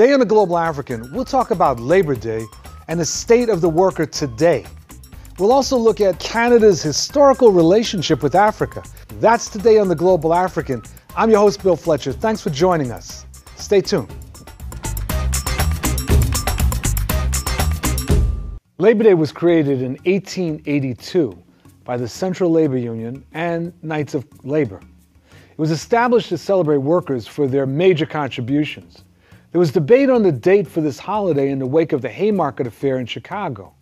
Today on The Global African, we'll talk about Labor Day and the state of the worker today. We'll also look at Canada's historical relationship with Africa. That's today on The Global African. I'm your host, Bill Fletcher. Thanks for joining us. Stay tuned. Labor Day was created in 1882 by the Central Labor Union and Knights of Labor. It was established to celebrate workers for their major contributions. There was debate on the date for this holiday in the wake of the Haymarket Affair in Chicago.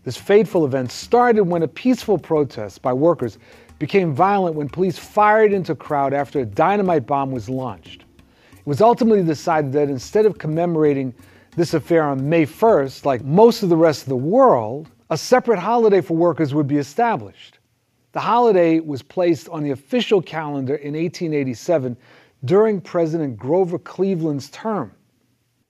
This fateful event started when a peaceful protest by workers became violent when police fired into a crowd after a dynamite bomb was launched. It was ultimately decided that instead of commemorating this affair on May 1st, like most of the rest of the world, a separate holiday for workers would be established. The holiday was placed on the official calendar in 1887 during President Grover Cleveland's term.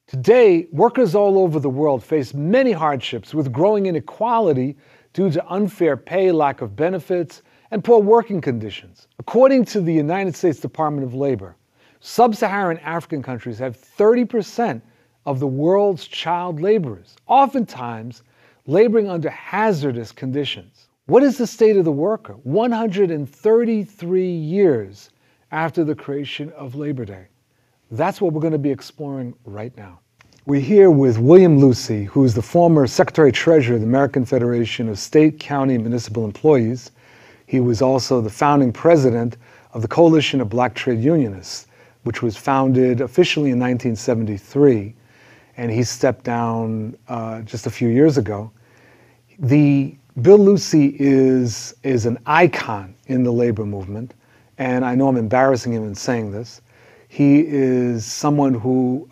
Today, workers all over the world face many hardships with growing inequality due to unfair pay, lack of benefits, and poor working conditions. According to the United States Department of Labor, sub-Saharan African countries have 30% of the world's child laborers, oftentimes laboring under hazardous conditions. What is the state of the worker 133 years after the creation of Labor Day? That's what we're going to be exploring right now. We're here with William Lucey, who is the former Secretary-Treasurer of the American Federation of State, County, and Municipal Employees. He was also the founding president of the Coalition of Black Trade Unionists, which was founded officially in 1973, and he stepped down just a few years ago. Bill Lucey is an icon in the labor movement, and I know I'm embarrassing him in saying this. He is someone who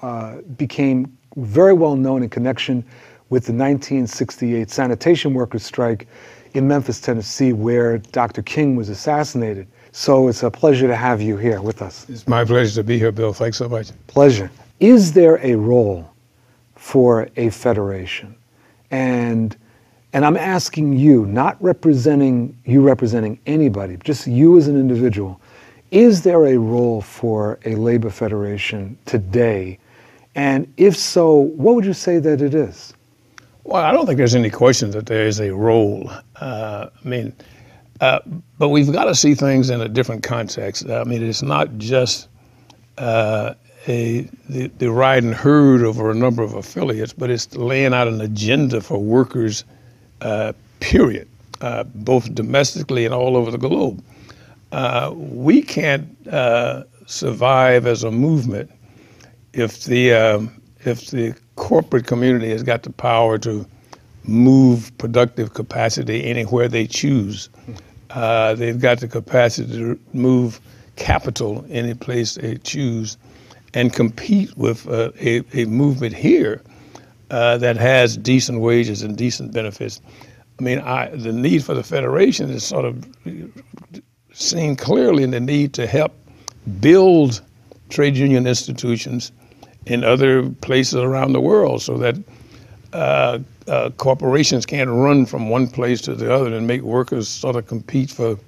became very well known in connection with the 1968 sanitation workers strike in Memphis, Tennessee, where Dr. King was assassinated. So it's a pleasure to have you here with us. It's my pleasure to be here, Bill. Thanks so much. Pleasure. Is there a role for a federation? And I'm asking you, not representing anybody, just you as an individual. Is there a role for a labor federation today? And if so, what would you say that it is? Well, I don't think there's any question that there is a role. But we've got to see things in a different context. I mean, it's not just the ride and herd over a number of affiliates, but it's laying out an agenda for workers, period, both domestically and all over the globe. We can't survive as a movement if the corporate community has got the power to move productive capacity anywhere they choose. They've got the capacity to move capital any place they choose and compete with a movement here that has decent wages and decent benefits. I mean, the need for the federation is sort of seen clearly in the need to help build trade union institutions in other places around the world so that corporations can't run from one place to the other and make workers sort of compete for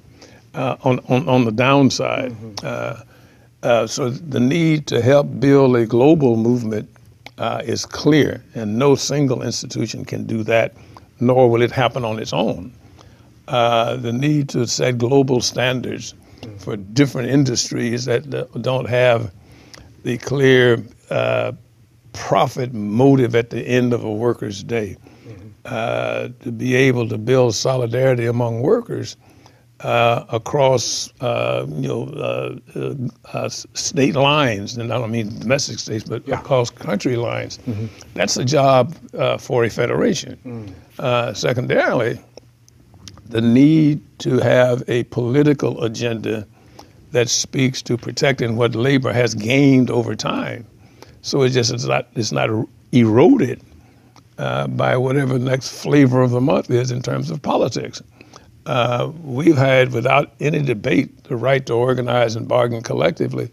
on the downside. Mm-hmm. So the need to help build a global movement is clear, and no single institution can do that, nor will it happen on its own. The need to set global standards for different industries that don't have the clear profit motive at the end of a worker's day. To be able to build solidarity among workers across state lines, and I don't mean domestic states, but across country lines. Mm-hmm. That's a job for a federation. Secondarily, the need to have a political agenda that speaks to protecting what labor has gained over time. So it's not eroded by whatever the next flavor of the month is in terms of politics. We've had, without any debate, the right to organize and bargain collectively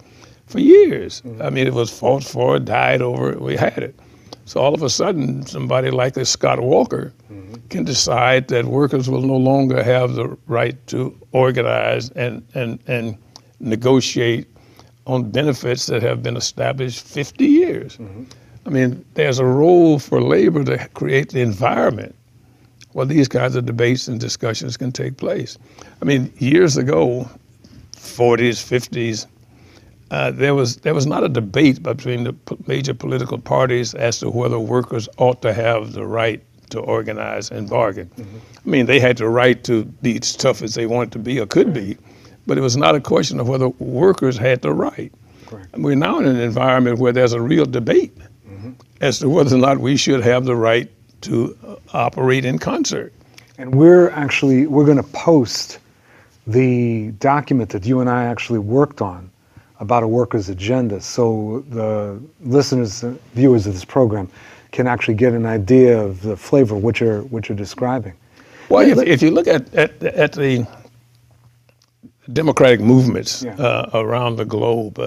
for years. Mm-hmm. I mean, it was fought for, died over, we had it. So all of a sudden, somebody like this Scott Walker can decide that workers will no longer have the right to organize and negotiate on benefits that have been established 50 years. I mean, there's a role for labor to create the environment where these kinds of debates and discussions can take place. I mean, years ago, 40s, 50s, there was not a debate between the major political parties as to whether workers ought to have the right to organize and bargain. I mean, they had the right to be as tough as they wanted to be or could be, but it was not a question of whether workers had the right. And we're now in an environment where there's a real debate as to whether or not we should have the right to operate in concert. And we're going to post the document that you and I actually worked on about a worker's agenda, so the listeners, viewers of this program can actually get an idea of the flavor of what you're describing. Well, if you look at the democratic movements around the globe,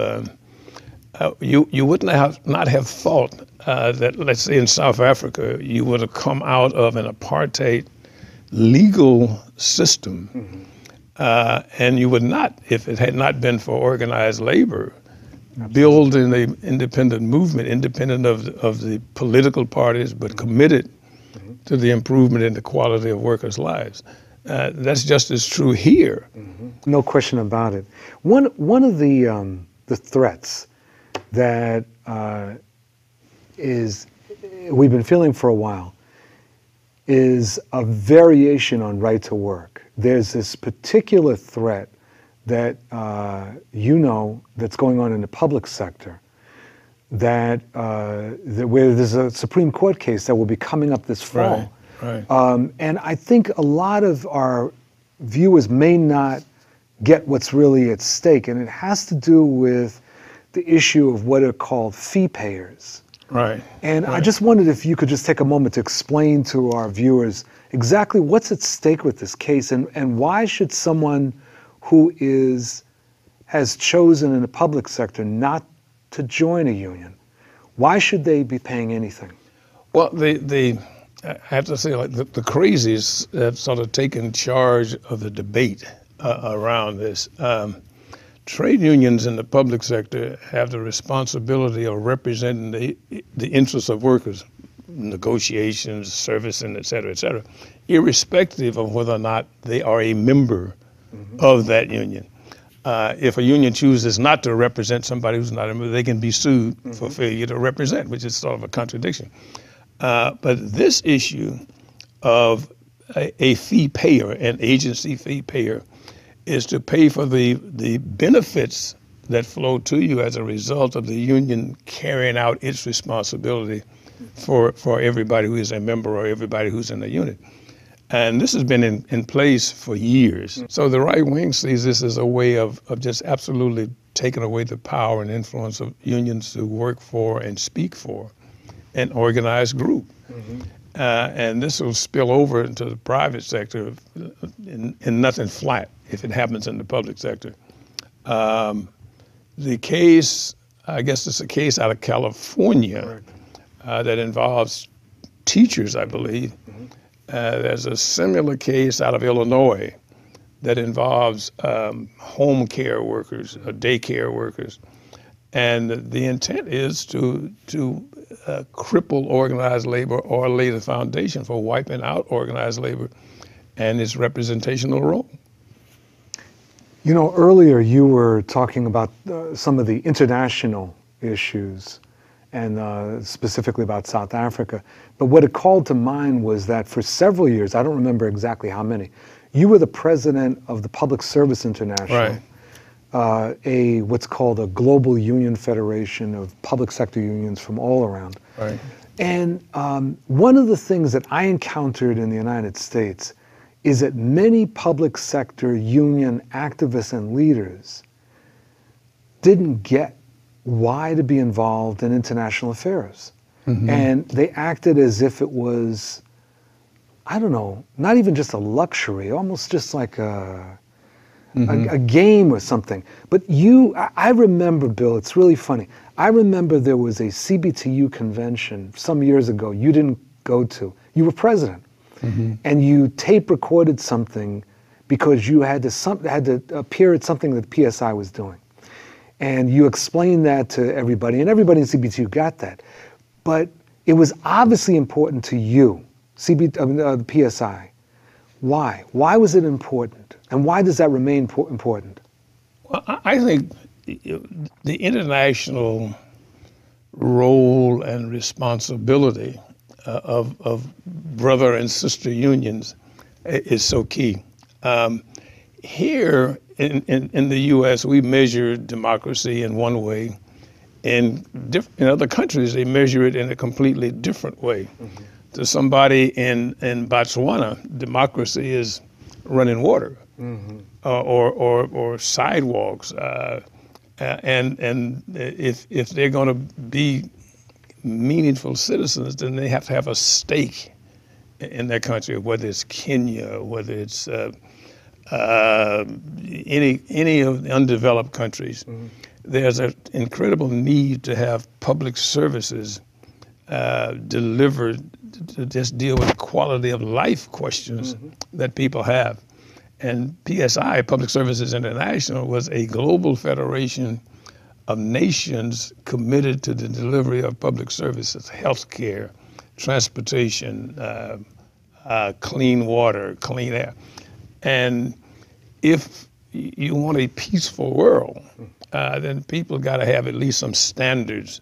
you would not have thought that, let's say in South Africa, you would have come out of an apartheid legal system. And you would not, if it had not been for organized labor, build an independent movement, independent of the political parties, but committed to the improvement in the quality of workers' lives. That's just as true here. No question about it. One of the threats that we've been feeling for a while is a variation on right to work. There's this particular threat that that's going on in the public sector, that where there's a Supreme Court case that will be coming up this fall. Right. And I think a lot of our viewers may not get what's really at stake, and it has to do with the issue of what are called fee payers. Right. And I just wondered if you could just take a moment to explain to our viewers exactly what's at stake with this case, and why should someone who has chosen in the public sector not to join a union, why should they be paying anything? Well, I have to say, like, the crazies have sort of taken charge of the debate around this. Trade unions in the public sector have the responsibility of representing the interests of workers, negotiations, servicing, et cetera, irrespective of whether or not they are a member of that union. If a union chooses not to represent somebody who's not a member, they can be sued for failure to represent, which is sort of a contradiction. But this issue of a fee payer, an agency fee payer, is to pay for the benefits that flow to you as a result of the union carrying out its responsibility for everybody who is a member or everybody who's in the unit. And this has been in place for years. So the right wing sees this as a way of just absolutely taking away the power and influence of unions to work for and speak for an organized group. And this will spill over into the private sector in nothing flat if it happens in the public sector. The case, I guess it's a case out of California that involves teachers, I believe. There's a similar case out of Illinois that involves home care workers, daycare workers. And the intent is to cripple organized labor or lay the foundation for wiping out organized labor and its representational role. You know, earlier you were talking about some of the international issues, and specifically about South Africa. But what it called to mind was that for several years, I don't remember exactly how many, you were the president of the Public Service International, what's called a global union federation of public sector unions from all around. Right. And one of the things that I encountered in the United States is that many public sector union activists and leaders didn't get why to be involved in international affairs. And they acted as if it was, I don't know, not even just a luxury, almost just like a game or something. But I remember, Bill, it's really funny. I remember there was a CBTU convention some years ago you didn't go to. You were president. And you tape recorded something because you had to appear at something that PSI was doing. And you explained that to everybody, and everybody in CBTU got that. But it was obviously important to you, the PSI. Why? Why was it important? And why does that remain important? Well, I think the international role and responsibility of brother and sister unions is so key. Here in the U.S., we measure democracy in one way. In other countries, they measure it in a completely different way. Mm-hmm. To somebody in Botswana, democracy is running water, mm-hmm. or sidewalks, and if they're going to be meaningful citizens, then they have to have a stake in their country, whether it's Kenya, whether it's any of the undeveloped countries. Mm-hmm. There's an incredible need to have public services delivered to just deal with quality of life questions mm-hmm. that people have. And PSI, Public Services International, was a global federation of nations committed to the delivery of public services, healthcare, transportation, clean water, clean air. And if you want a peaceful world, then people got to have at least some standards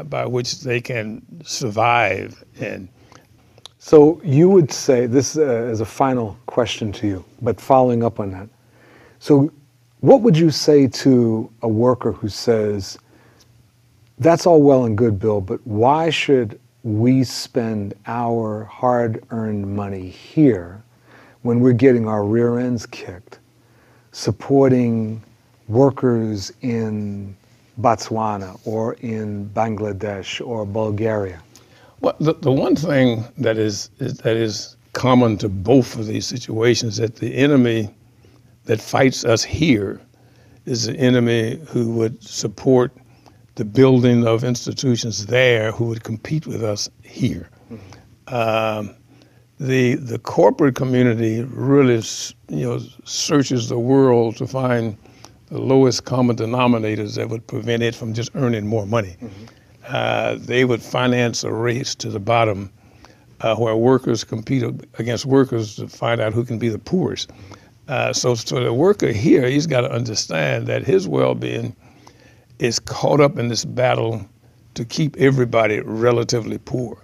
by which they can survive. And so you would say, this as a final question to you, but following up on that. So what would you say to a worker who says, that's all well and good, Bill, but why should we spend our hard-earned money here when we're getting our rear ends kicked, supporting workers in Botswana or in Bangladesh or Bulgaria? Well, the one thing that is common to both of these situations, that the enemy that fights us here is the enemy who would support the building of institutions there, who would compete with us here. Mm-hmm. The corporate community really, searches the world to find the lowest common denominators that would prevent it from just earning more money. Mm-hmm. They would finance a race to the bottom where workers compete against workers to find out who can be the poorest. So the worker here, he's got to understand that his well-being is caught up in this battle to keep everybody relatively poor,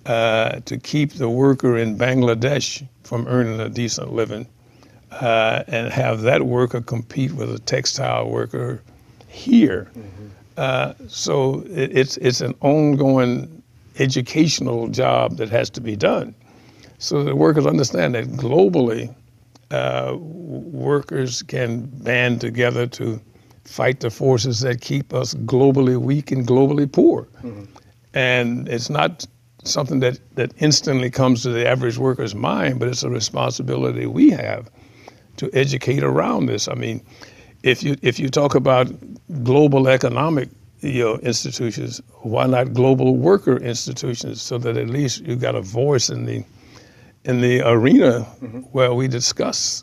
to keep the worker in Bangladesh from earning a decent living, and have that worker compete with a textile worker here. Mm-hmm. So it's an ongoing educational job that has to be done. So the workers understand that globally, workers can band together to fight the forces that keep us globally weak and globally poor. Mm-hmm. And it's not something that instantly comes to the average worker's mind, but it's a responsibility we have to educate around this. I mean, if you talk about global economic institutions, why not global worker institutions, so that at least you got a voice in the arena mm-hmm. where we discuss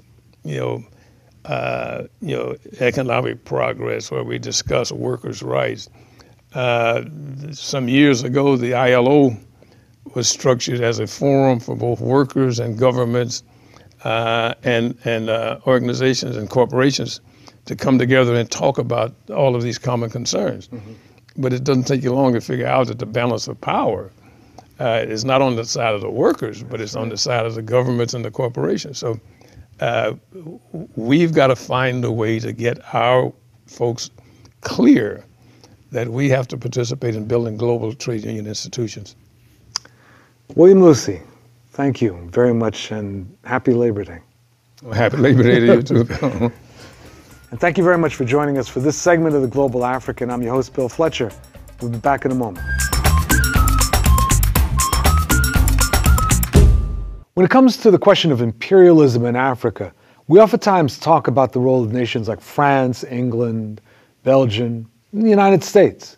economic progress, where we discuss workers' rights. Some years ago, the ILO was structured as a forum for both workers and governments and organizations and corporations to come together and talk about all of these common concerns. Mm-hmm. But it doesn't take you long to figure out that the balance of power is not on the side of the workers, but it's on the side of the governments and the corporations. So we've got to find a way to get our folks clear that we have to participate in building global trade union institutions. William Lucey, thank you very much, and happy Labor Day. Well, happy Labor Day to you too. And thank you very much for joining us for this segment of The Global African. I'm your host, Bill Fletcher. We'll be back in a moment. When it comes to the question of imperialism in Africa, we oftentimes talk about the role of nations like France, England, Belgium, and the United States.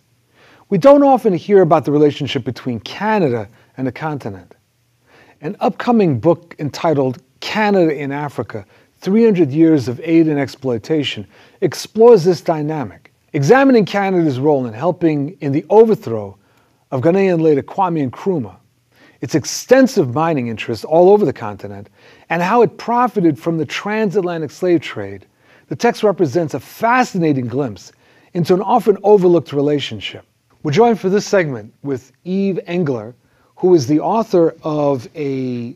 We don't often hear about the relationship between Canada and the continent. An upcoming book entitled Canada in Africa, 300 Years of Aid and Exploitation, explores this dynamic examining Canada's role in helping in the overthrow of Ghanaian leader Kwame Nkrumah, its extensive mining interests all over the continent, and how it profited from the transatlantic slave trade. The text represents a fascinating glimpse into an often overlooked relationship. We're joined for this segment with Yves Engler, who is the author of a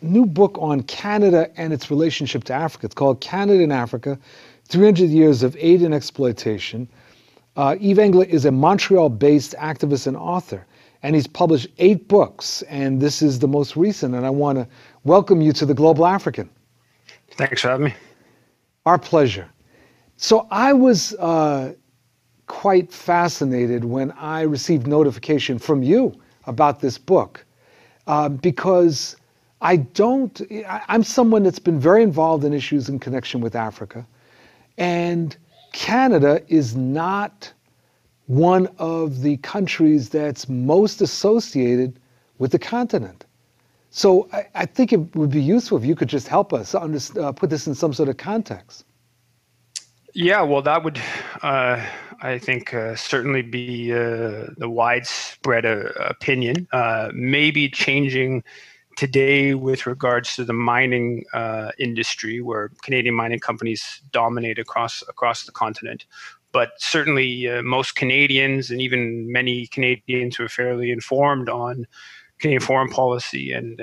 new book on Canada and its relationship to Africa. It's called Canada and Africa, 300 Years of Aid and Exploitation. Yves Engler is a Montreal-based activist and author, and he's published 8 books, and this is the most recent, and I want to welcome you to the Global African. Thanks for having me. Our pleasure. So I was quite fascinated when I received notification from you about this book, because I'm someone that's been very involved in issues in connection with Africa, and Canada is not one of the countries that's most associated with the continent. So I think it would be useful if you could just help us put this in some sort of context. Yeah, well, that would, I think, certainly be the widespread opinion. Maybe changing today with regards to the mining industry, where Canadian mining companies dominate across the continent. But certainly most Canadians, and even many Canadians who are fairly informed on Canadian foreign policy, and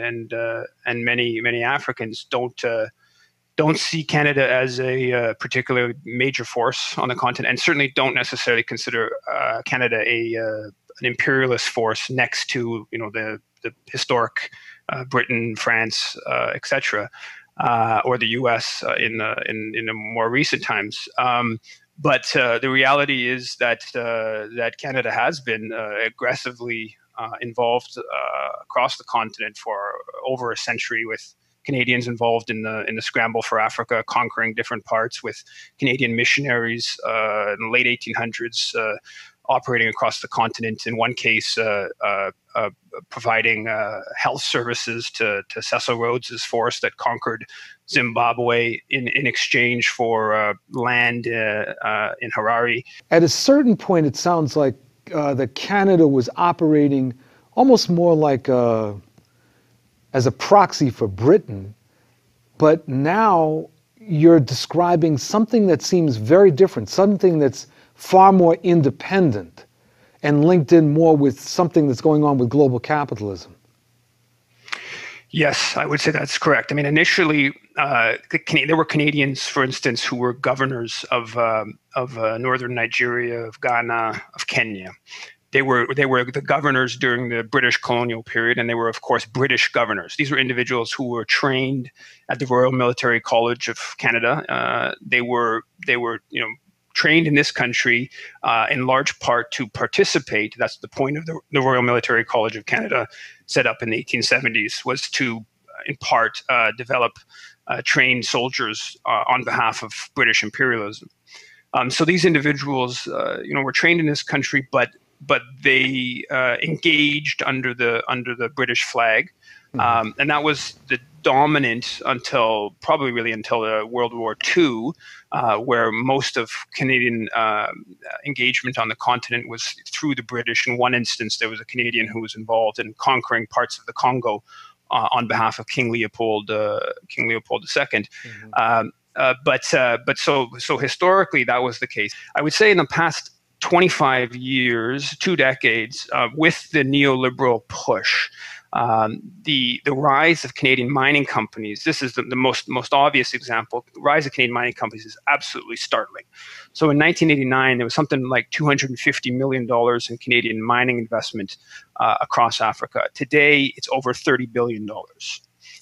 many Africans don't see Canada as a particular major force on the continent, and certainly don't necessarily consider Canada an imperialist force next to the historic Britain, France, etc., or the U.S. in the more recent times. But the reality is that Canada has been aggressively involved across the continent for over a century, with Canadians involved in the scramble for Africa, conquering different parts, with Canadian missionaries in the late 1800s operating across the continent. In one case, providing health services to Cecil Rhodes's force that conquered Zimbabwe in exchange for land in Harare. At a certain point, it sounds like that Canada was operating almost more like as a proxy for Britain, but now you're describing something that seems very different, something that's far more independent and linked in more with something that's going on with global capitalism. Yes, I would say that's correct. I mean, initially, there were Canadians, for instance, who were governors of northern Nigeria, of Ghana, of Kenya. They were the governors during the British colonial period, and they were, of course, British governors. These were individuals who were trained at the Royal Military College of Canada. They were trained in this country in large part to participate. That's the point of the Royal Military College of Canada, set up in the 1870s, was to, in part, develop trained soldiers on behalf of British imperialism. So these individuals, were trained in this country, but they engaged under the British flag, and that was the dominant until World War II, where most of Canadian engagement on the continent was through the British. In one instance, there was a Canadian who was involved in conquering parts of the Congo on behalf of King Leopold II. But so historically, that was the case. I would say in the past 25 years, 2 decades, with the neoliberal push, the rise of Canadian mining companies, this is the most obvious example. The rise of Canadian mining companies is absolutely startling. So in 1989, there was something like $250 million in Canadian mining investment across Africa. Today, it's over $30 billion.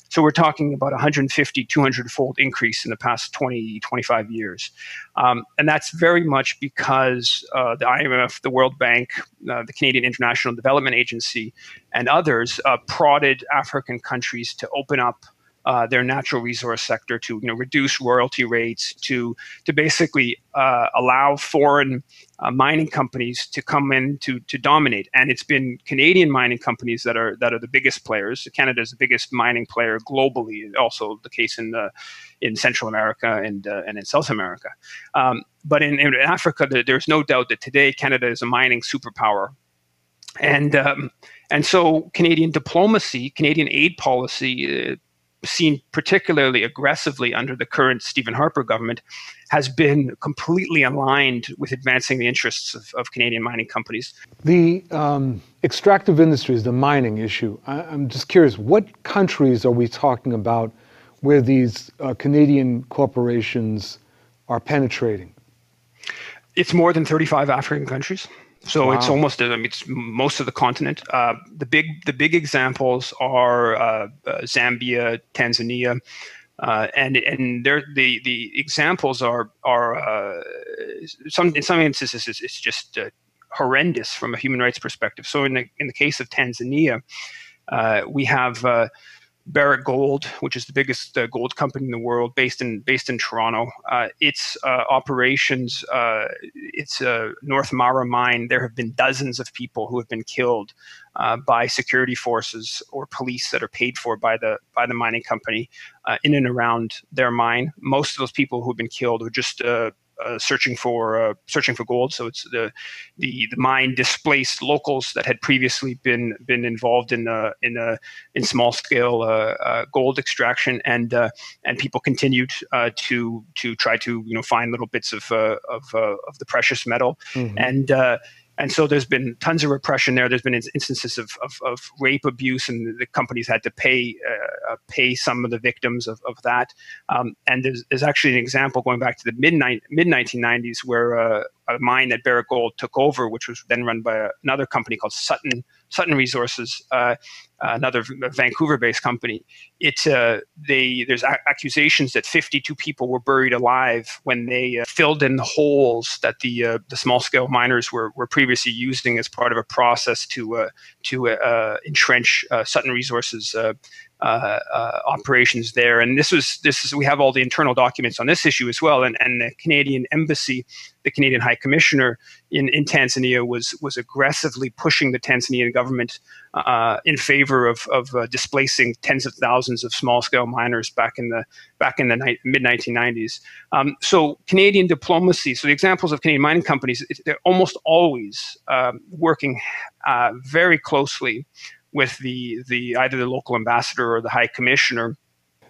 So we're talking about 150, 200-fold increase in the past 20, 25 years. And that's very much because the IMF, the World Bank, the Canadian International Development Agency, and others prodded African countries to open up their natural resource sector, to reduce royalty rates, to basically allow foreign mining companies to come in to dominate. And it's been Canadian mining companies that are the biggest players. Canada is the biggest mining player globally. Also the case in Central America and in South America. But in Africa, there's no doubt that today Canada is a mining superpower. And so Canadian diplomacy, Canadian aid policy, seen particularly aggressively under the current Stephen Harper government, has been completely aligned with advancing the interests of Canadian mining companies. The extractive industries, the mining issue, I'm just curious, what countries are we talking about where these Canadian corporations are penetrating? It's more than 35 African countries. So wow. It's almost, it's most of the continent. The big examples are Zambia, Tanzania, and the examples are in some instances it's just horrendous from a human rights perspective. So in the case of Tanzania, we have Barrick Gold, which is the biggest gold company in the world, based in Toronto. Its operations, its North Mara mine, there have been dozens of people who have been killed by security forces or police that are paid for by the mining company in and around their mine. Most of those people who have been killed are just searching for gold. So it's the mine displaced locals that had previously been involved in small scale gold extraction, and people continued to try to find little bits of the precious metal. Mm-hmm. And so there's been tons of repression there. There's been instances of rape, abuse, and the companies had to pay some of the victims of that. And there's actually an example going back to the mid 1990s where a mine that Barrick Gold took over, which was then run by another company called Sutton Resources, another Vancouver-based company. There's accusations that 52 people were buried alive when they filled in the holes that the small-scale miners were previously using as part of a process to entrench Sutton Resources operations there. And this is we have all the internal documents on this issue as well. And the Canadian Embassy, the Canadian High Commissioner in Tanzania, was aggressively pushing the Tanzanian government in favor of displacing tens of thousands of small-scale miners back in the mid-1990s. So Canadian diplomacy, so the examples of Canadian mining companies, they're almost always working very closely with the either the local ambassador or the High Commissioner.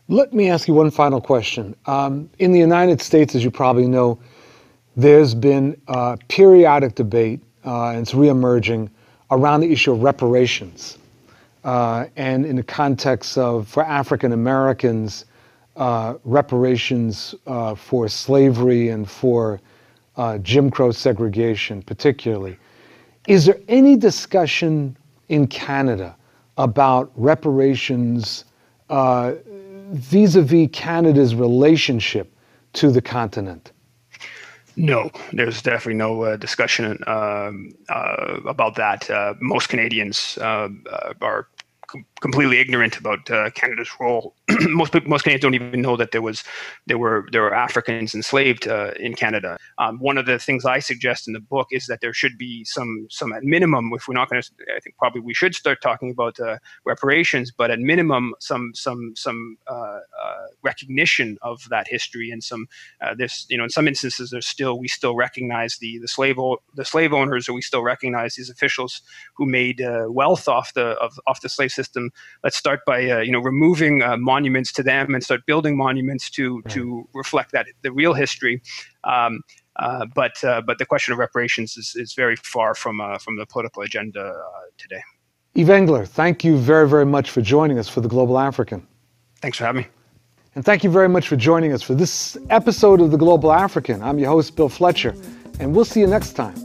Let me ask you one final question. In the United States, as you probably know, there's been periodic debate, and it's reemerging, around the issue of reparations. And in the context of, for African Americans, reparations for slavery and for Jim Crow segregation particularly. Is there any discussion in Canada about reparations vis-a-vis Canada's relationship to the continent? No, there's definitely no discussion about that. Most Canadians are completely ignorant about Canada's role. Most Canadians don't even know that there were Africans enslaved in Canada. One of the things I suggest in the book is that there should be some at minimum, if we're not going to, I think probably we should start talking about reparations, but at minimum some recognition of that history, and some in some instances we still recognize the slave owners, or we still recognize these officials who made wealth off the slave system. Let's start by removing monuments to them and start building monuments to reflect the real history. But the question of reparations is very far from the political agenda today. Yves Engler, thank you very, very much for joining us for The Global African. Thanks for having me. And thank you very much for joining us for this episode of The Global African. I'm your host, Bill Fletcher, and we'll see you next time.